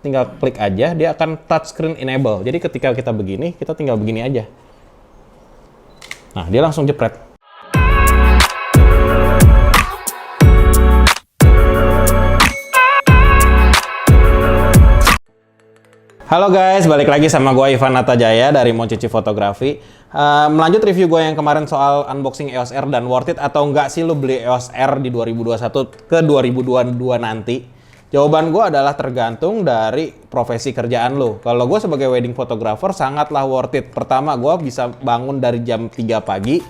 tinggal klik aja, dia akan touchscreen enable. Jadi ketika kita begini, kita tinggal begini aja. Nah, dia langsung jepret. Halo guys, balik lagi sama gue Ivan Natajaya dari Moncici Fotografi. Melanjut review gue yang kemarin soal unboxing EOS R dan worth it atau enggak sih lu beli EOS R di 2021 ke 2022 nanti? Jawaban gue adalah tergantung dari profesi kerjaan lu. Kalau gue sebagai wedding photographer sangatlah worth it. Pertama, gue bisa bangun dari jam 3 pagi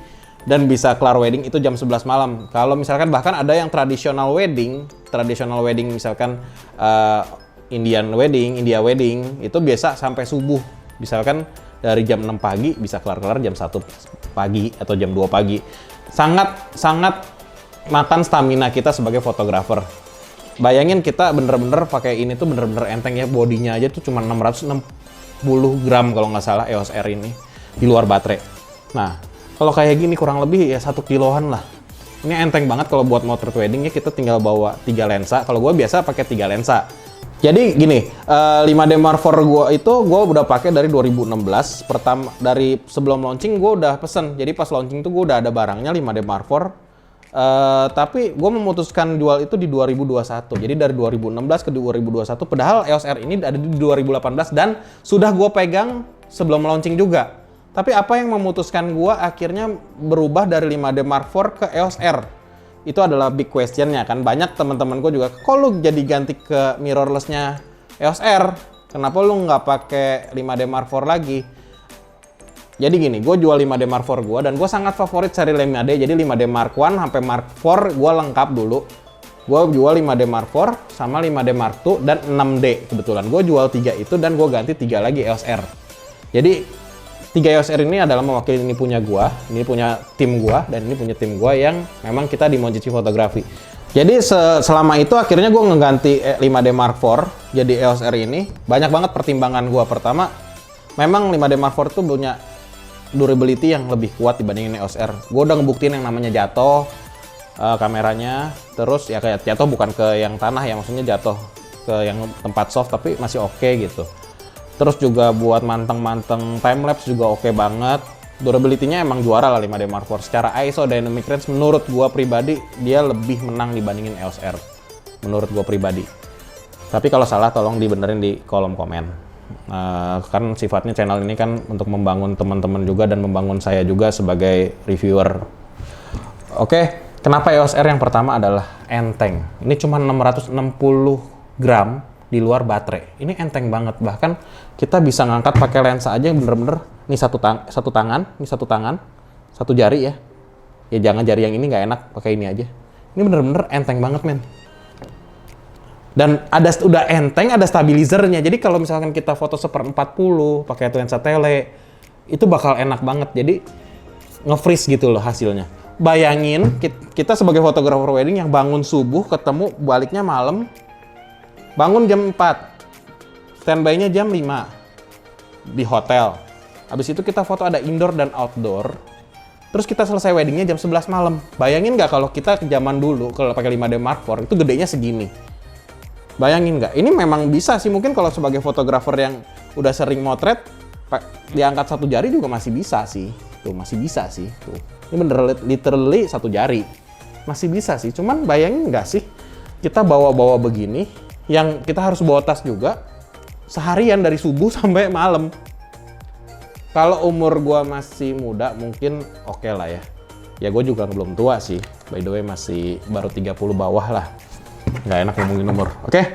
dan bisa kelar wedding itu jam 11 malam. Kalau misalkan bahkan ada yang traditional wedding misalkan Indian wedding, India wedding, itu biasa sampai subuh. Misalkan dari jam 6 pagi bisa kelar-kelar jam 1 pagi atau jam 2 pagi. Sangat makan stamina kita sebagai fotografer. Bayangin kita bener-bener pakai ini tuh bener-bener enteng ya, bodinya aja tuh cuma 660 gram kalau nggak salah EOS R ini di luar baterai. Nah, kalau kayak gini kurang lebih ya 1 kiloan lah. Ini enteng banget kalau buat motret wedding ya, kita tinggal bawa 3 lensa. Kalau gue biasa pakai 3 lensa. Jadi gini, 5D Mark IV gue udah pakai dari 2016. Pertama dari sebelum launching gue udah pesen. Jadi pas launching tuh gue udah ada barangnya 5D Mark IV. Tapi gue memutuskan jual itu di 2021. Jadi dari 2016 ke 2021. Padahal EOS R ini ada di 2018 dan sudah gue pegang sebelum launching juga. Tapi apa yang memutuskan gue akhirnya berubah dari 5D Mark IV ke EOS R? Itu adalah big question-nya kan. Banyak teman-teman gue juga, kok lu jadi ganti ke mirrorless-nya EOS R? Kenapa lu nggak pakai 5D Mark IV lagi? Jadi gini, gue jual 5D Mark IV gue dan gue sangat favorit seri 5D. Jadi 5D Mark I sampai Mark IV gue lengkap dulu. Gue jual 5D Mark IV sama 5D Mark II dan 6D kebetulan. Gue jual 3 itu dan gue ganti 3 lagi EOS R. Jadi 3 EOS R ini adalah mewakili ini punya gua, ini punya tim gua, dan ini punya tim gua yang memang kita di Moncici Fotografi. Jadi selama itu akhirnya gua ngeganti 5D Mark IV jadi EOS R ini. Banyak banget pertimbangan gua. Pertama, memang 5D Mark IV tuh punya durability yang lebih kuat dibandingin EOS R. Gua udah ngebuktiin yang namanya jatuh kameranya, terus ya kayak jatuh bukan ke yang tanah ya, maksudnya jatuh ke yang tempat soft tapi masih oke gitu. Terus juga buat manteng-manteng timelapse juga oke banget. Durability-nya emang juara lah 5D Mark IV. Secara ISO Dynamic Range menurut gua pribadi dia lebih menang dibandingin EOS R. Menurut gua pribadi. Tapi kalau salah tolong dibenerin di kolom komen. Kan sifatnya channel ini kan untuk membangun teman-teman juga dan membangun saya juga sebagai reviewer. Oke, kenapa EOS R yang pertama adalah enteng. Ini cuma 660 gram di luar baterai. Ini enteng banget. Bahkan kita bisa ngangkat pakai lensa aja yang bener-bener. Ini satu tangan, ini satu tangan, satu jari ya. Ya jangan jari yang ini nggak enak, pakai ini aja. Ini bener-bener enteng banget men. Dan udah enteng, ada stabilizernya. Jadi kalau misalkan kita foto 1/40 pakai lensa tele, itu bakal enak banget. Jadi nge-freeze gitu loh hasilnya. Bayangin kita sebagai fotografer wedding yang bangun subuh ketemu baliknya malam. Bangun jam 4, standby-nya jam 5 di hotel. Habis itu kita foto ada indoor dan outdoor. Terus kita selesai weddingnya jam 11 malam. Bayangin nggak kalau kita ke zaman dulu, kalau pakai 5D Mark IV, itu gedenya segini. Bayangin nggak? Ini memang bisa sih, mungkin kalau sebagai fotografer yang udah sering motret, diangkat satu jari juga masih bisa sih. Tuh, masih bisa sih. Tuh. Ini bener literally satu jari. Masih bisa sih, cuman bayangin nggak sih, kita bawa-bawa begini, yang kita harus bawa tas juga seharian dari subuh sampai malam. Kalau umur gua masih muda mungkin oke lah ya. Ya gue juga belum tua sih. By the way masih baru 30 bawah lah. Nggak enak ngomongin umur. Oke?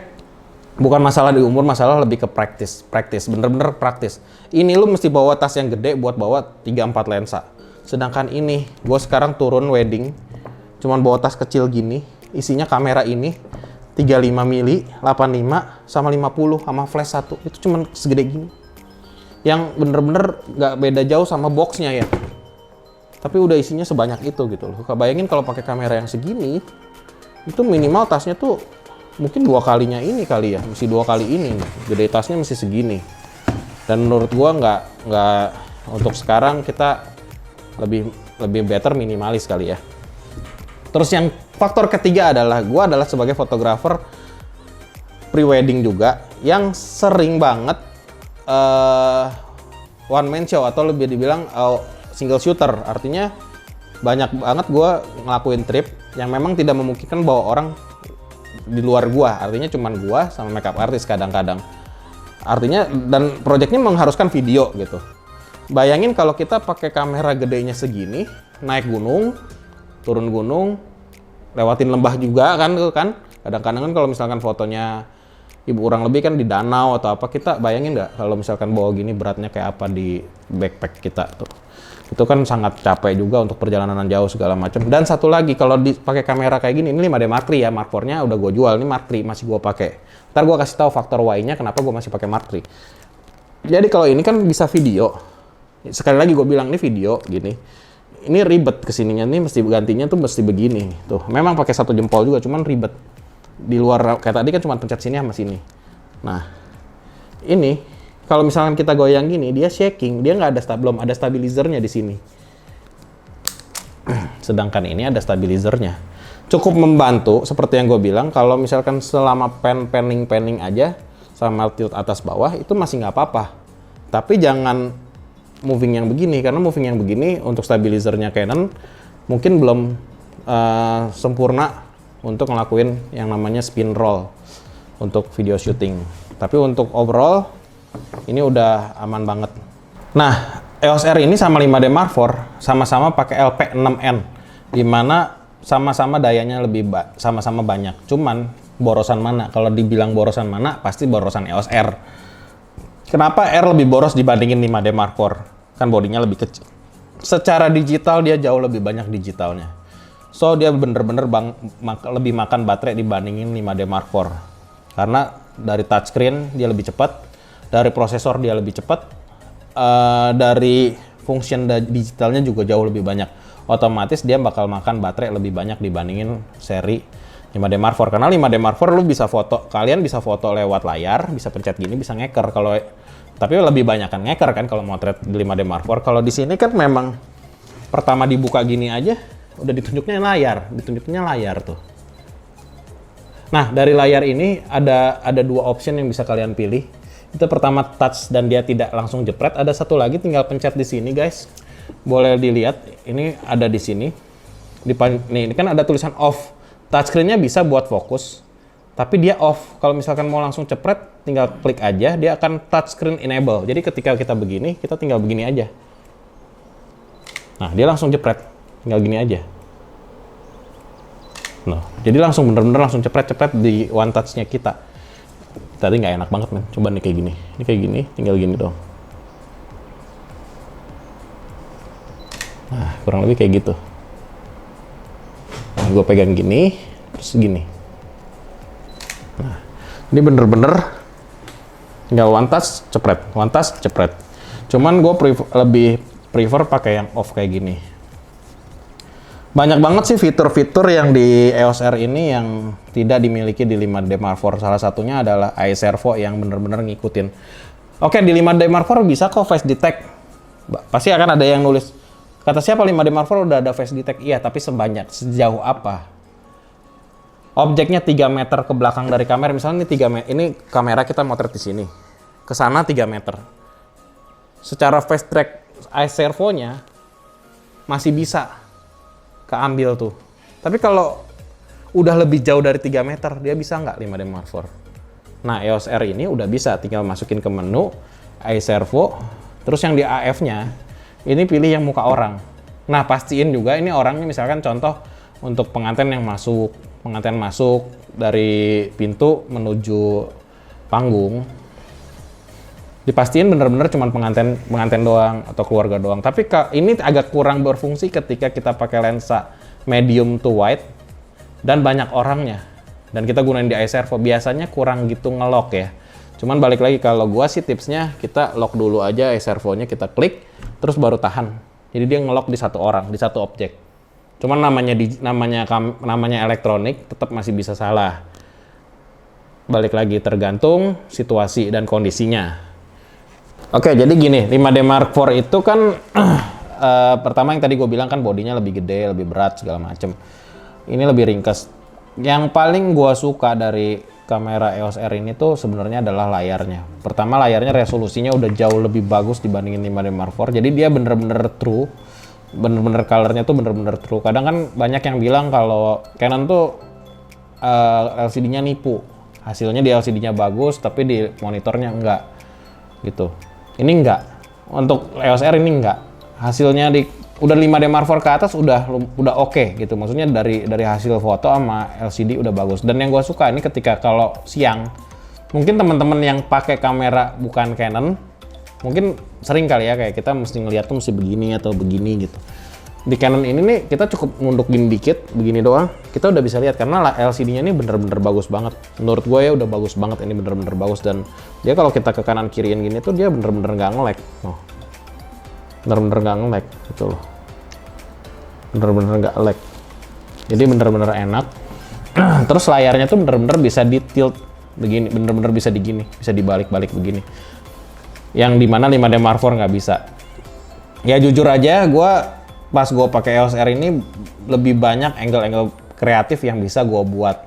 Bukan masalah di umur, masalah lebih ke praktis. Bener-bener praktis. Ini lu mesti bawa tas yang gede buat bawa 3-4 lensa. Sedangkan ini, gue sekarang turun wedding, cuman bawa tas kecil gini, isinya kamera ini, 35 mili, 85, sama 50, sama flash 1. Itu cuma segede gini. Yang bener-bener nggak beda jauh sama boxnya ya. Tapi udah isinya sebanyak itu gitu loh. Bayangin kalau pakai kamera yang segini, itu minimal tasnya tuh mungkin 2 kalinya ini kali ya. Mesti 2 kali ini. Gede tasnya mesti segini. Dan menurut gua nggak untuk sekarang kita lebih better minimalis kali ya. Terus yang faktor ketiga adalah gue adalah sebagai fotografer pre-wedding juga yang sering banget one man show atau lebih dibilang single shooter. Artinya banyak banget gue ngelakuin trip yang memang tidak memungkinkan bawa orang di luar gua. Artinya cuman gua sama makeup artist kadang-kadang. Artinya dan proyeknya mengharuskan video gitu. Bayangin kalau kita pakai kamera gedenya segini, naik gunung, turun gunung, lewatin lembah juga kan. Kadang-kadang kan kalau misalkan fotonya ibu kurang lebih kan di danau atau apa, kita bayangin nggak kalau misalkan bawa gini beratnya kayak apa di backpack kita tuh. Itu kan sangat capek juga untuk perjalanan jauh segala macam. Dan satu lagi, kalau dipakai kamera kayak gini, ini 5D Mark III ya, Mark IV-nya udah gue jual, ini Mark III masih gue pakai. Ntar gue kasih tahu faktor Y-nya kenapa gue masih pakai Mark III. Jadi kalau ini kan bisa video. Sekali lagi gue bilang ini video gini. Ini ribet kesininya, ini mesti gantinya tuh mesti begini. Tuh, memang pakai 1 jempol juga, cuman ribet. Di luar kayak tadi kan cuma pencet sini sama sini. Nah, ini kalau misalkan kita goyang gini, dia shaking, dia nggak ada belum ada stabilizernya di sini. Sedangkan ini ada stabilizernya. Cukup membantu, seperti yang gue bilang, kalau misalkan selama panning aja, sama tilt atas bawah, itu masih nggak apa-apa. Tapi jangan moving yang begini, karena moving yang begini untuk stabilizernya Canon mungkin belum sempurna untuk ngelakuin yang namanya spin roll untuk video shooting. Tapi untuk overall, ini udah aman banget. Nah, EOS R ini sama 5D Mark IV sama-sama pakai LP6N, dimana sama-sama dayanya sama-sama banyak. Cuman borosan mana? Kalau dibilang borosan mana, pasti borosan EOS R. Kenapa R lebih boros dibandingin 5D Mark IV? Kan bodinya lebih kecil. Secara digital dia jauh lebih banyak digitalnya. So dia bener-bener lebih makan baterai dibandingin 5D Mark IV. Karena dari touchscreen dia lebih cepat. Dari prosesor dia lebih cepat, dari function digitalnya juga jauh lebih banyak. Otomatis dia bakal makan baterai lebih banyak dibandingin seri 5D Mark IV. Karena 5D Mark IV lu bisa foto, kalian bisa foto lewat layar, bisa pencet gini, bisa ngeker. Tapi lebih banyak kan ngeker kan kalau motret di 5D Mark IV. Kalau di sini kan memang pertama dibuka gini aja, udah ditunjuknya layar tuh. Nah, dari layar ini ada 2 option yang bisa kalian pilih. Itu pertama touch dan dia tidak langsung jepret. Ada satu lagi tinggal pencet di sini guys. Boleh dilihat, ini ada di sini. Ini kan ada tulisan off. Touchscreen-nya bisa buat fokus, tapi dia off. Kalau misalkan mau langsung cepret, tinggal klik aja, dia akan touchscreen enable. Jadi ketika kita begini, kita tinggal begini aja. Nah, dia langsung jepret, tinggal gini aja. Nah, jadi langsung bener-bener langsung cepret-cepret di one touch-nya kita. Tadi nggak enak banget men, coba nih kayak gini. Ini kayak gini, tinggal gini dong. Nah, kurang lebih kayak gitu. Nah, gue pegang gini, terus gini. Nah, ini bener-bener tinggal one touch, cepret. Cuman gue lebih prefer pakai yang off kayak gini. Banyak banget sih fitur-fitur yang di EOS R ini yang tidak dimiliki di 5D Mark IV. Salah satunya adalah Eye Servo yang bener-bener ngikutin. Oke, di 5D Mark IV bisa kok face detect. Pasti akan ada yang nulis, kata siapa 5D Mark IV udah ada face detect? Iya, tapi sejauh apa? Objeknya 3 meter ke belakang dari kamera, misalnya ini 3 meter, ini kamera kita motret di sini. Ke sana 3 meter. Secara face track Eye Servo-nya masih bisa keambil tuh. Tapi kalau udah lebih jauh dari 3 meter, dia bisa nggak 5D Mark IV? Nah, EOS R ini udah bisa, tinggal masukin ke menu, Eye Servo, terus yang di AF-nya, ini pilih yang muka orang. Nah, pastiin juga ini orangnya, misalkan contoh untuk pengantin masuk dari pintu menuju panggung, dipastiin bener-bener cuma pengantin doang atau keluarga doang. Tapi ini agak kurang berfungsi ketika kita pakai lensa medium to wide dan banyak orangnya. Dan kita gunain di Eye Servo, biasanya kurang gitu ngelock ya. Cuman balik lagi, kalau gua sih tipsnya kita lock dulu aja Eye Servo-nya, kita klik terus baru tahan. Jadi dia ngelock di satu orang, di satu objek. Cuman namanya elektronik tetap masih bisa salah. Balik lagi, tergantung situasi dan kondisinya. Oke, jadi gini, 5D Mark IV itu kan pertama yang tadi gue bilang kan bodinya lebih gede, lebih berat segala macem. Ini lebih ringkas. Yang paling gue suka dari kamera EOS R ini tuh sebenarnya adalah layarnya. Pertama, layarnya resolusinya udah jauh lebih bagus dibandingin 5D Mark IV. Jadi dia bener-bener true, bener-bener colornya tuh bener-bener true. Kadang kan banyak yang bilang kalau Canon tuh LCD-nya nipu. Hasilnya di LCD-nya bagus, tapi di monitornya enggak gitu. Ini enggak. Untuk EOS R ini enggak. Hasilnya udah 5D Mark IV ke atas udah oke gitu. Maksudnya dari hasil foto sama LCD udah bagus. Dan yang gue suka ini ketika kalau siang, mungkin teman-teman yang pakai kamera bukan Canon, mungkin sering kali ya kayak kita mesti ngeliat tuh mesti begini atau begini gitu. Di Canon ini nih kita cukup ngundukin dikit begini doang, kita udah bisa lihat karena LCD-nya ini bener-bener bagus banget. Menurut gue ya udah bagus banget, ini bener-bener bagus. Dan dia kalau kita ke kanan kiriin gini tuh dia bener-bener nggak nge-lag. Oh. Bener-bener nggak nge-lag gitu loh. Bener-bener nggak lag. Jadi bener-bener enak. Terus layarnya tuh bener-bener bisa di tilt begini, bener-bener bisa digini, bisa dibalik-balik begini. Yang dimana 5D Mark IV nggak bisa. Ya jujur aja, pas gue pakai EOS R ini lebih banyak angle-angle kreatif yang bisa gue buat.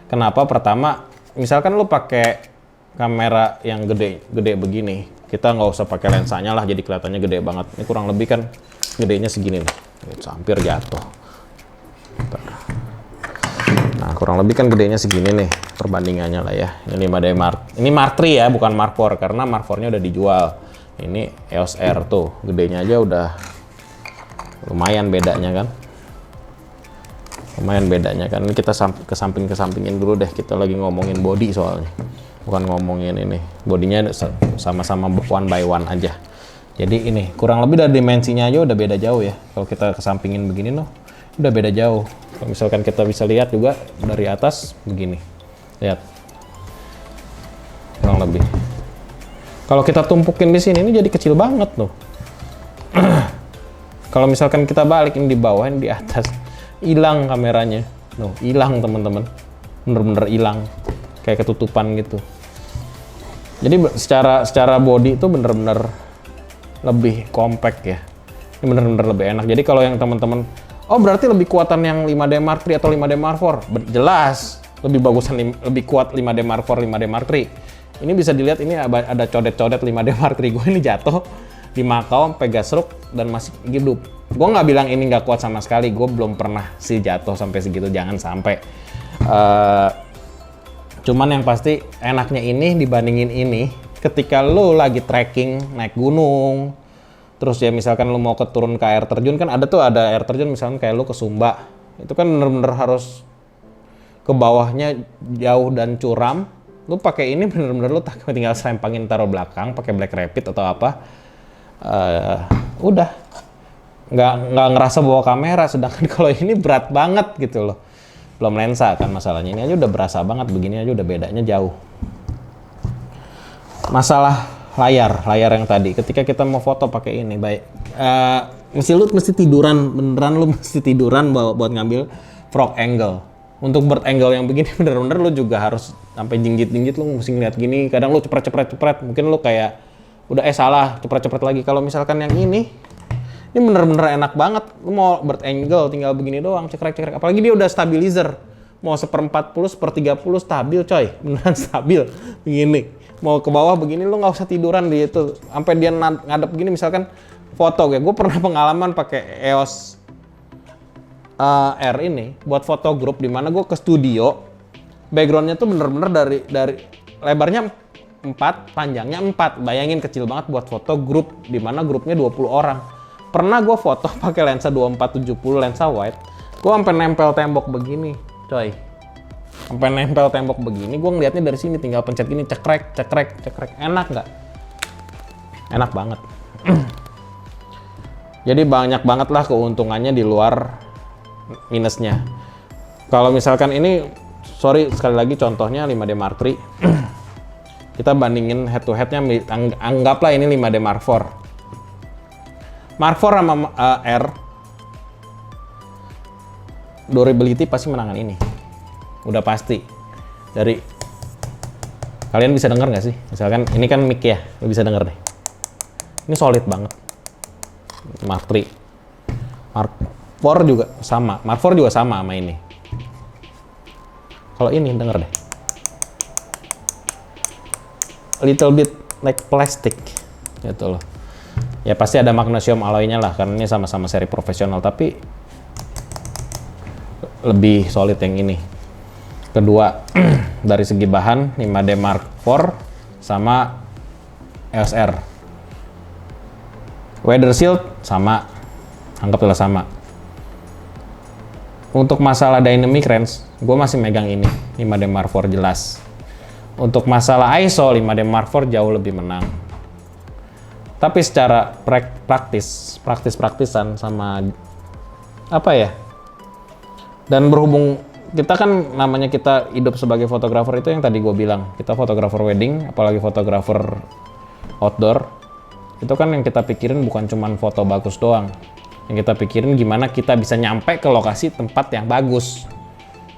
Kenapa? Pertama, misalkan lu pakai kamera yang gede begini, kita nggak usah pakai lensanya lah, jadi kelihatannya gede banget. Ini kurang lebih kan gedenya segini nih, hampir jatuh. Nah, kurang lebih kan gedenya segini nih perbandingannya lah ya. Ini 5D ini Mark III ya, bukan Mark IV karena Mark IV-nya udah dijual. Ini EOS R tuh, gedenya aja udah lumayan bedanya kan. Lumayan bedanya kan. Ini kita kesampingin dulu deh, kita lagi ngomongin body soalnya. Bukan ngomongin ini. Bodinya sama-sama one by one aja. Jadi ini kurang lebih dari dimensinya aja udah beda jauh ya. Kalau kita kesampingin begini loh, udah beda jauh. Kalau misalkan kita bisa lihat juga dari atas begini. Lihat. Kurang lebih. Kalau kita tumpukin di sini ini jadi kecil banget loh. Kalau misalkan kita balik ini di bawah, ini di atas, hilang kameranya. Loh, hilang teman-teman. Bener-bener hilang. Kayak ketutupan gitu. Jadi secara body itu bener-bener lebih compact ya. Ini bener-bener lebih enak. Jadi kalau yang teman-teman, oh berarti lebih kuatan yang 5D Mark III atau 5D Mark IV? Jelas, lebih kuat 5D Mark IV, 5D Mark III. Ini bisa dilihat, ini ada codet-codet 5D Mark III. Gue ini jatuh di Makau sampai gasruk dan masih hidup. Gue nggak bilang ini nggak kuat sama sekali. Gue belum pernah sih jatuh sampai segitu, jangan sampai. Cuman yang pasti enaknya ini dibandingin ini, ketika lo lagi trekking, naik gunung, terus ya misalkan lo mau turun ke air terjun, kan ada air terjun misalkan kayak lo ke Sumba, itu kan bener-bener harus ke bawahnya jauh dan curam. Lo pakai ini bener-bener lo tinggal selempangin taruh belakang, pakai Black Rapid atau apa, udah nggak ngerasa bawa kamera. Sedangkan kalau ini berat banget gitu loh. Belum lensa kan masalahnya, ini aja udah berasa banget, begini aja udah bedanya jauh. Masalah layar yang tadi, ketika kita mau foto pakai ini, mesti tiduran, beneran lu mesti tiduran buat ngambil frog angle. Untuk bird angle yang begini bener-bener lu juga harus sampai jinggit-jinggit, lu mesti ngeliat gini, kadang lu cepret, mungkin lu kayak udah salah, cepret lagi. Kalau misalkan yang ini bener-bener enak banget. Lu mau bird angle tinggal begini doang, cekrek. Apalagi dia udah stabilizer. Mau 1/40, 1/30 stabil coy. Beneran stabil. Begini. Mau ke bawah begini lu nggak usah tiduran di itu. Sampai dia ngadep begini misalkan foto kayak gue pernah pengalaman pakai EOS R ini buat foto grup, di mana gue ke studio. Backgroundnya tuh bener-bener dari lebarnya 4, panjangnya 4. Bayangin kecil banget buat foto grup, di mana grupnya 20 orang. Pernah gue foto pakai lensa 2470, lensa wide. Gue sampai nempel tembok begini, coy. Sampai nempel tembok begini, gue ngeliatnya dari sini, tinggal pencet gini, cekrek. Enak nggak? Enak banget. Jadi banyak banget lah keuntungannya di luar minusnya. Kalau misalkan ini, sorry sekali lagi contohnya 5D Mark III. Kita bandingin head to headnya, anggaplah ini 5D Mark IV. Mark IV sama R, durability pasti menangan ini. Udah pasti. Dari kalian bisa denger nggak sih? Misalkan ini kan mic ya, lo bisa denger deh. Ini solid banget. Mark III. Mark IV juga sama. Mark IV juga sama ini. Kalau ini denger deh. little bit like plastic gitu loh. Ya pasti ada magnesium alloy-nya lah karena ini sama-sama seri profesional, tapi lebih solid yang ini. Kedua, dari segi bahan 5D Mark IV sama EOS R. Weather shield sama, anggaplah sama. Untuk masalah dynamic range, gue masih megang ini 5D Mark IV jelas. Untuk masalah ISO 5D Mark IV jauh lebih menang. Tapi secara praktisan sama apa ya? Dan berhubung kita kan namanya kita hidup sebagai fotografer itu yang tadi gue bilang, kita fotografer wedding, apalagi fotografer outdoor, itu kan yang kita pikirin bukan cuman foto bagus doang. Yang kita pikirin gimana kita bisa nyampe ke lokasi tempat yang bagus.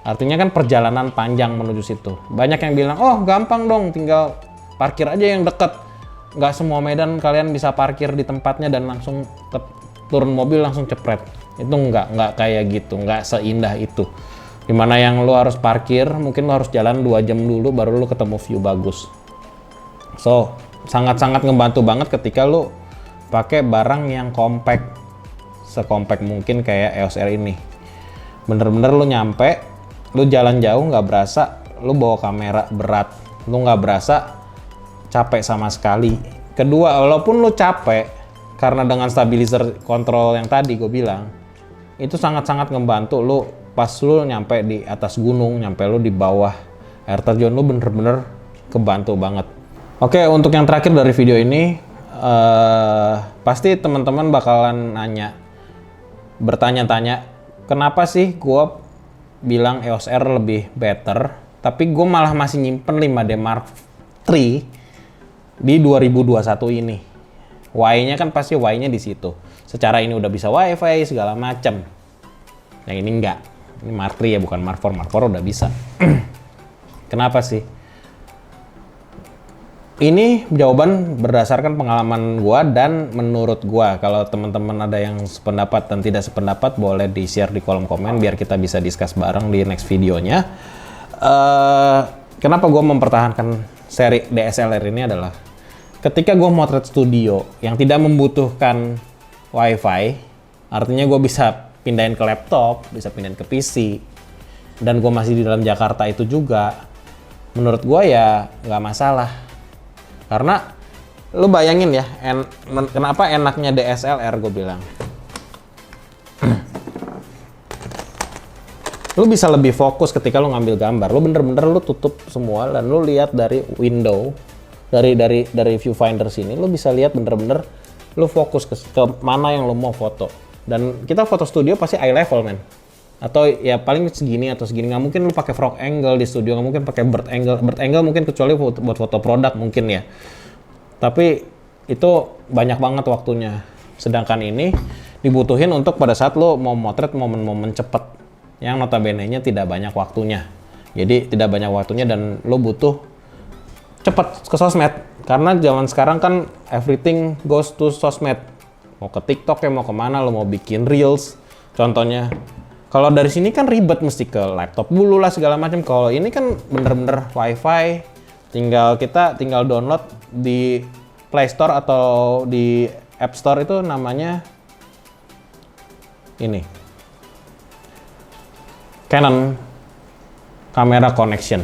Artinya kan perjalanan panjang menuju situ. Banyak yang bilang, oh gampang dong, tinggal parkir aja yang deket. Nggak semua medan kalian bisa parkir di tempatnya dan langsung turun mobil langsung cepret. Itu nggak kayak gitu, nggak seindah itu. Dimana yang lo harus parkir, mungkin lo harus jalan 2 jam dulu baru lo ketemu view bagus. So, sangat-sangat ngebantu banget ketika lo pakai barang yang compact. Sekompak mungkin kayak EOS R ini. Bener-bener lo nyampe, lo jalan jauh nggak berasa, lo bawa kamera berat, lo nggak berasa capek sama sekali. Kedua, walaupun lo capek, karena dengan stabilizer kontrol yang tadi gue bilang, itu sangat-sangat ngebantu lo pas lo nyampe di atas gunung, nyampe lo di bawah air terjun, lo bener-bener kebantu banget. Oke, untuk yang terakhir dari video ini, pasti teman-teman bakalan bertanya-tanya, kenapa sih gue bilang EOS R lebih better, tapi gue malah masih nyimpen 5D Mark III di 2021 ini. Why-nya kan pasti why-nya di situ. Secara ini udah bisa WiFi segala macam. Yang ini enggak. Ini Mark III ya, bukan Mark IV. Mark IV udah bisa. Kenapa sih? Ini jawaban berdasarkan pengalaman gua dan menurut gua. Kalau teman-teman ada yang sependapat dan tidak sependapat, boleh di-share di kolom komen biar kita bisa discuss bareng di next videonya. Kenapa gua mempertahankan seri DSLR ini adalah ketika gua motret studio yang tidak membutuhkan WiFi, artinya gua bisa pindahin ke laptop, bisa pindahin ke PC, dan gua masih di dalam Jakarta itu juga, menurut gua ya nggak masalah. Karena lu bayangin ya, kenapa enaknya DSLR gue bilang. Lu bisa lebih fokus ketika lu ngambil gambar. Lu bener-bener lu tutup semua dan lu lihat dari window, dari viewfinder sini, lu bisa lihat bener-bener lu fokus ke mana yang lu mau foto. Dan kita foto studio pasti eye level, men. Atau ya paling segini atau segini. Nggak mungkin lu pakai frog angle di studio, nggak mungkin pakai bird angle mungkin kecuali buat foto produk mungkin ya. Tapi itu banyak banget waktunya. Sedangkan ini dibutuhin untuk pada saat lu mau motret momen-momen cepet yang notabene-nya tidak banyak waktunya. Jadi tidak banyak waktunya dan lu butuh cepet ke sosmed. Karena zaman sekarang kan everything goes to sosmed. Mau ke TikTok ya, mau kemana, lu mau bikin reels contohnya. Kalau dari sini kan ribet, mesti ke laptop dulu lah segala macam. Kalau ini kan bener-bener WiFi, kita tinggal download di Play Store atau di App Store, itu namanya ini Canon Camera Connection.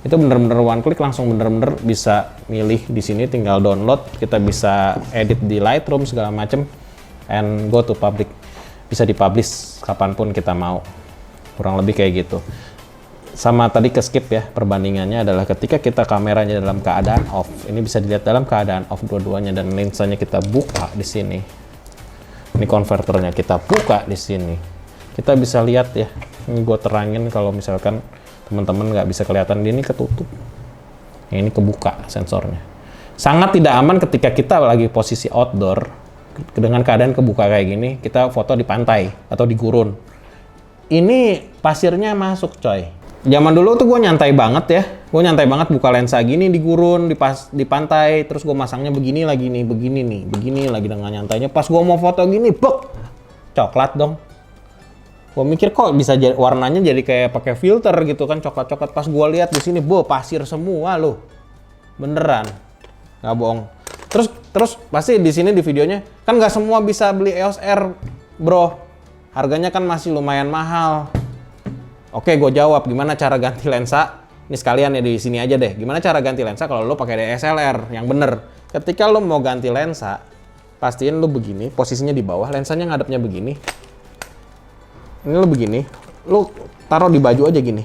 Itu bener-bener one click langsung bener-bener bisa milih di sini, tinggal download, kita bisa edit di Lightroom segala macam, and go to public. Bisa dipublish kapanpun kita mau, kurang lebih kayak gitu. Sama tadi ke skip ya, perbandingannya adalah ketika kita kameranya dalam keadaan off, ini bisa dilihat dalam keadaan off dua-duanya, dan lensanya kita buka di sini. Ini konverternya kita buka di sini, kita bisa lihat ya. Ini gue terangin kalau misalkan teman-teman nggak bisa kelihatan, ini ketutup, ini kebuka sensornya. Sangat tidak aman ketika kita lagi posisi outdoor. Dengan keadaan kebuka kayak gini, kita foto di pantai atau di gurun. Ini pasirnya masuk, coy. Zaman dulu tuh gue nyantai banget ya. Gue nyantai banget buka lensa gini di gurun, di pantai. Terus gue masangnya begini lagi nih, begini lagi dengan nyantainya. Pas gue mau foto gini, bek, coklat dong. Gue mikir kok bisa warnanya jadi kayak pakai filter gitu kan, coklat-coklat. Pas gue lihat di sini, pasir semua loh. beneran, nggak bohong. Terus pasti di sini di videonya kan nggak semua bisa beli EOS R, bro. Harganya kan masih lumayan mahal. Oke, gue jawab gimana cara ganti lensa. Ini sekalian ya di sini aja deh. Gimana cara ganti lensa kalau lo pakai DSLR yang bener? Ketika lo mau ganti lensa, pastiin lo begini, posisinya di bawah, lensanya ngadepnya begini. Ini lo begini, lo taruh di baju aja gini.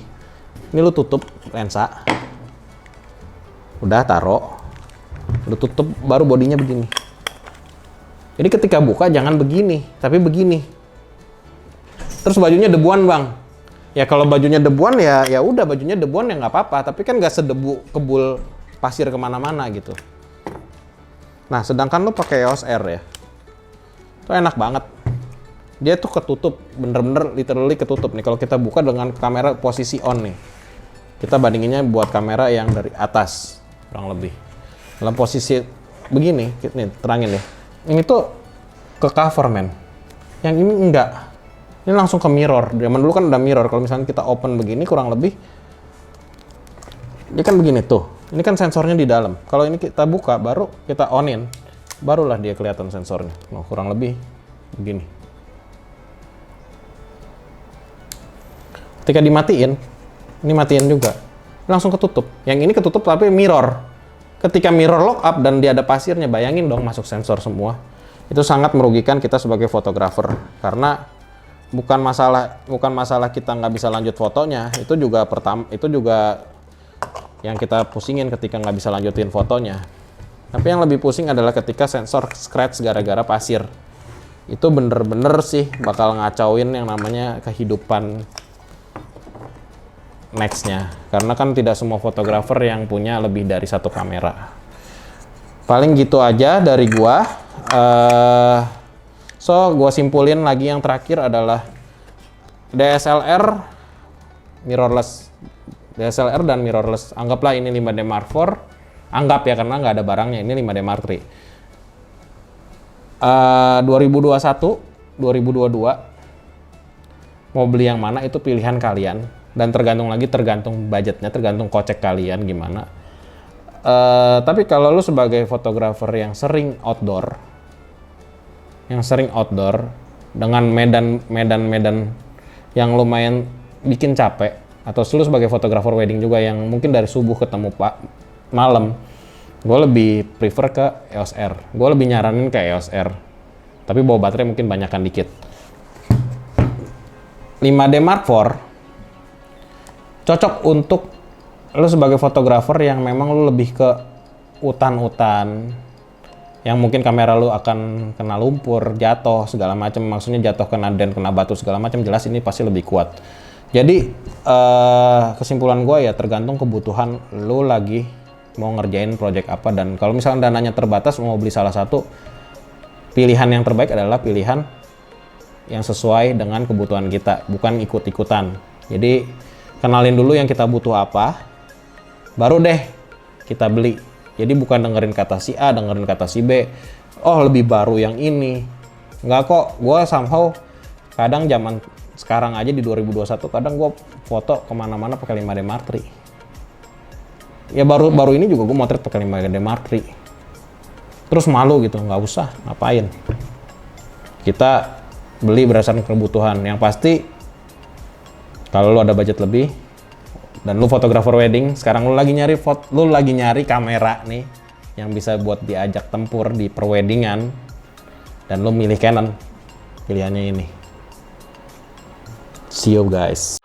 Ini lo tutup lensa. Udah taruh. Lo tutup, baru bodinya begini. Jadi ketika buka jangan begini, tapi begini. Terus bajunya debuan, Bang. Ya kalau bajunya debuan ya udah bajunya debuan ya nggak apa-apa, tapi kan nggak sedebu kebul pasir kemana-mana gitu. Nah, sedangkan lo pakai EOS R ya, itu enak banget. Dia tuh ketutup, bener-bener literally ketutup nih. Kalau kita buka dengan kamera posisi on nih, kita bandinginnya buat kamera yang dari atas kurang lebih. Dalam posisi begini, nih terangin ya. Ini tuh ke cover men, yang ini enggak. Ini langsung ke mirror. Zaman dulu kan udah mirror. Kalau misalnya kita open begini kurang lebih, ini kan begini tuh. Ini kan sensornya di dalam. Kalau ini kita buka, baru kita onin, barulah dia kelihatan sensornya. Nah, kurang lebih begini. Ketika dimatiin, ini matiin juga, langsung ketutup. Yang ini ketutup tapi mirror. Ketika mirror lock up dan dia ada pasirnya, bayangin dong masuk sensor semua. Itu sangat merugikan kita sebagai fotografer karena bukan masalah kita nggak bisa lanjut fotonya, itu juga yang kita pusingin ketika nggak bisa lanjutin fotonya. Tapi yang lebih pusing adalah ketika sensor scratch gara-gara pasir. Itu bener-bener sih bakal ngacauin yang namanya kehidupan nextnya. Karena kan tidak semua fotografer yang punya lebih dari satu kamera. Paling gitu aja dari gua. So, gue simpulin lagi yang terakhir adalah DSLR dan mirrorless. Anggaplah ini 5D Mark IV. Anggap ya, karena nggak ada barangnya. Ini 5D Mark III. 2021, 2022, mau beli yang mana itu pilihan kalian. Dan tergantung budgetnya, tergantung kocek kalian gimana. Tapi kalau lu sebagai fotografer yang sering outdoor dengan medan yang lumayan bikin capek, atau lu sebagai fotografer wedding juga yang mungkin dari subuh ketemu malam, gue lebih prefer ke EOS R. Gue lebih nyaranin ke EOS R, tapi bawa baterai mungkin banyakan dikit. 5D Mark IV cocok untuk lu sebagai fotografer yang memang lu lebih ke hutan-hutan, yang mungkin kamera lu akan kena lumpur, jatuh segala macam, maksudnya jatuh kena den, kena batu segala macam, jelas ini pasti lebih kuat. Jadi kesimpulan gue ya tergantung kebutuhan lu lagi mau ngerjain project apa, dan kalau misalnya dananya terbatas mau beli salah satu, pilihan yang terbaik adalah pilihan yang sesuai dengan kebutuhan kita, bukan ikut-ikutan. Jadi kenalin dulu yang kita butuh apa, baru deh kita beli. Jadi bukan dengerin kata si A, dengerin kata si B. Oh lebih baru yang ini. Nggak kok, gue somehow kadang zaman sekarang aja di 2021, kadang gue foto kemana-mana pakai 5D Mark III. Ya baru ini juga gue motret pakai 5D Mark III. Terus malu gitu, nggak usah, ngapain. Kita beli berdasarkan kebutuhan. Yang pasti, kalau lo ada budget lebih, dan lu fotografer wedding, sekarang lu lagi nyari kamera nih yang bisa buat diajak tempur di perweddingan, dan lu milih Canon, pilihannya ini. See you guys.